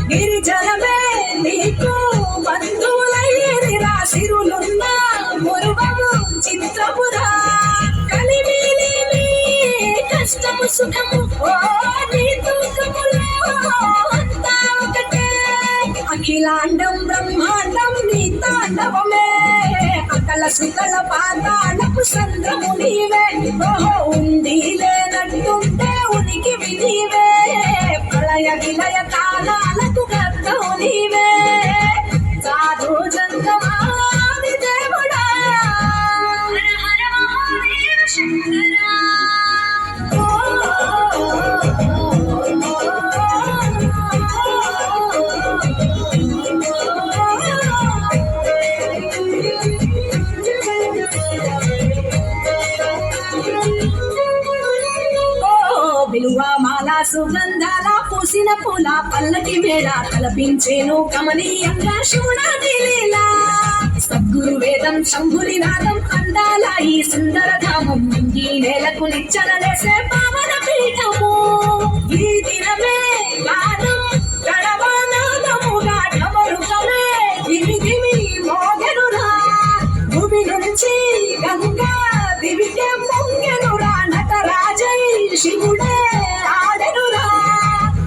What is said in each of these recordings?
గిరిజనమే నీకు బంధువులయ్యేదిరా సిరులున్న మురుగము చిత్రపురా కలిమిలేమి కష్టము సుఖము ఓ నీ దుఃఖములో అంతా ఒకటే అఖిలాండం బ్రహ్మాండం నీ తాండవమే అకల సుకల పాతాళపు సంద్రము నీవే ఓహో ఉంది లేనట్టుంటే ఉనికి నీవే ప్రళయ విలయ కాలాలకు గర్భం నీవే సాధు జంగమాది దేవుడా హర హర మహాదేవ శంకరా మాల సుగంధాల పూసిన పూల పల్లకి మేళ కలపించేను కమనీయంగా శివుడాని లీలా సద్గురు వేదం శంభుని నాదం అందాల ఈ సుందర ధామం ఈ నేలకు నిచ్చనలేసే పావన పీఠము ఈ దినమే గానం గడవనాదముగా ఢమరుకమే దివి దివి మోగెనురా భూమి నుంచి గంగా దివికే మొంగెనురా నటరాజై శివుడే ఆడెనురా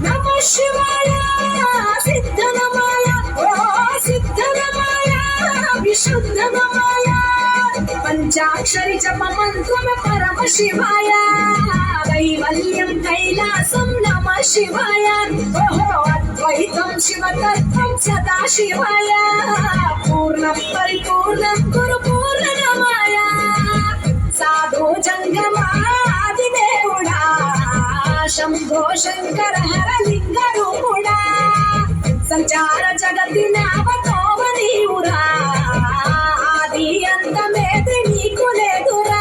నమ శివాయ సిద్ధనమాయ ఓ సిద్ధనమాయ విశుద్ధనమాయ పంచాక్షరి జప మంత్రమే పరమ శివాయ కైవల్యం కైలాసం నమ శివాయ ఓహో అద్వైతం శివతత్వం సదా శివాయ పూర్ణం పరిపూర్ణం గురు పూర్ణనమాయ సాధు జంగమాది దేవుడా శంభో శంకర హర లింగ రూపుడా సంచార జగతి నావతోవ నీవురా ఆది అంతమేది నీకు లేదురా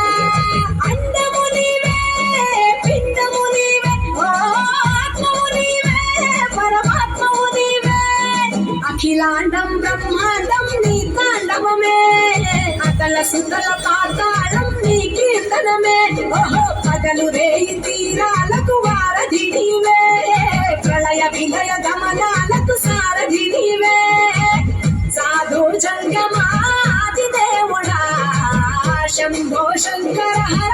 అండము నీవే పిండము నీవే ఓ ఆత్మము నీవే పరమాత్మము నీవే అఖిలాండం బ్రహ్మాండం నీ తాండవమే అకల సుతల పాతాళం నీ కీర్తనమే ఓహో పగలు రేయి తీరాలకు వారధి నీవే ప్రళయ విలయ గమనాలకు సారథి నీవే సాధు జంగమాది దేవుడా శంభో శంకర హర